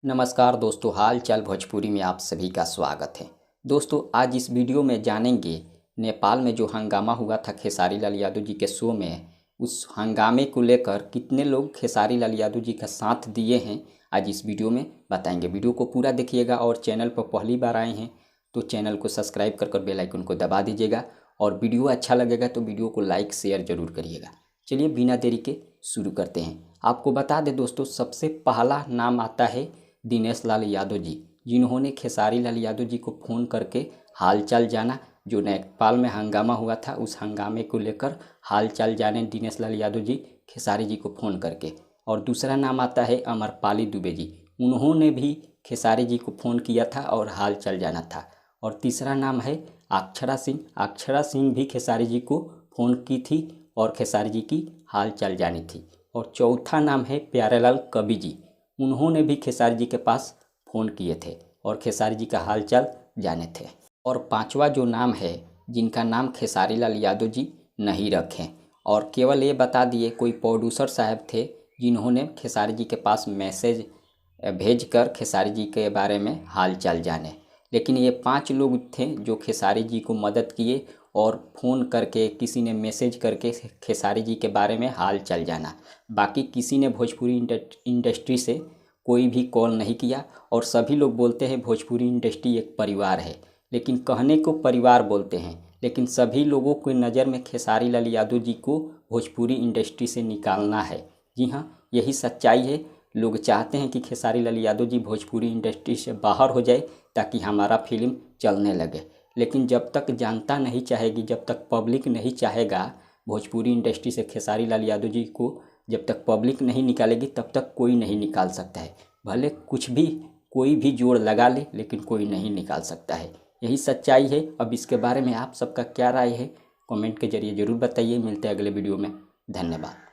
नमस्कार दोस्तों, हाल चाल भोजपुरी में आप सभी का स्वागत है। दोस्तों, आज इस वीडियो में जानेंगे नेपाल में जो हंगामा हुआ था खेसारी लाल यादव जी के शो में, उस हंगामे को लेकर कितने लोग खेसारी लाल यादव जी का साथ दिए हैं, आज इस वीडियो में बताएंगे। वीडियो को पूरा देखिएगा और चैनल पर पहली बार आए हैं तो चैनल को सब्सक्राइब कर बेल आइकन को दबा दीजिएगा और वीडियो अच्छा लगेगा तो वीडियो को लाइक शेयर ज़रूर करिएगा। चलिए बिना देरी के शुरू करते हैं। आपको बता दें दोस्तों, सबसे पहला नाम आता है दिनेश लाल यादव जी, जिन्होंने खेसारी लाल यादव जी को फ़ोन करके हालचाल जाना। जो नेपाल में हंगामा हुआ था उस हंगामे को लेकर हालचाल जाने दिनेश लाल यादव जी खेसारी जी को फ़ोन करके। और दूसरा नाम आता है अमरपाली दुबे जी, उन्होंने भी खेसारी जी को फ़ोन किया था और हालचाल जाना था। और तीसरा नाम है अक्षरा सिंह, अक्षरा सिंह भी खेसारी जी को फ़ोन की थी और खेसारी जी की हालचाल जानी थी। और चौथा नाम है प्यारेलाल कवि जी, उन्होंने भी खेसारी जी के पास फ़ोन किए थे और खेसारी जी का हालचाल जाने थे। और पांचवा जो नाम है, जिनका नाम खेसारी लाल यादव जी नहीं रखें और केवल ये बता दिए, कोई प्रोड्यूसर साहब थे जिन्होंने खेसारी जी के पास मैसेज भेजकर खेसारी जी के बारे में हालचाल जाने। लेकिन ये 5 लोग थे जो खेसारी जी को मदद किए और फ़ोन करके, किसी ने मैसेज करके खेसारी जी के बारे में हाल चाल जाना। बाकी किसी ने भोजपुरी इंडस्ट्री से कोई भी कॉल नहीं किया। और सभी लोग बोलते हैं भोजपुरी इंडस्ट्री एक परिवार है, लेकिन कहने को परिवार बोलते हैं, लेकिन सभी लोगों के नज़र में खेसारी लाल यादव जी को भोजपुरी इंडस्ट्री से निकालना है। जी हाँ, यही सच्चाई है। लोग चाहते हैं कि खेसारी लाल यादव जी भोजपुरी इंडस्ट्री से बाहर हो जाए ताकि हमारा फिल्म चलने लगे। लेकिन जब तक जनता नहीं चाहेगी, जब तक पब्लिक नहीं चाहेगा भोजपुरी इंडस्ट्री से खेसारी लाल यादव जी को, जब तक पब्लिक नहीं निकालेगी तब तक कोई नहीं निकाल सकता है। भले कुछ भी, कोई भी जोड़ लगा ले, लेकिन कोई नहीं निकाल सकता है। यही सच्चाई है। अब इसके बारे में आप सबका क्या राय है, कमेंट के जरिए ज़रूर बताइए। मिलते हैं अगले वीडियो में। धन्यवाद।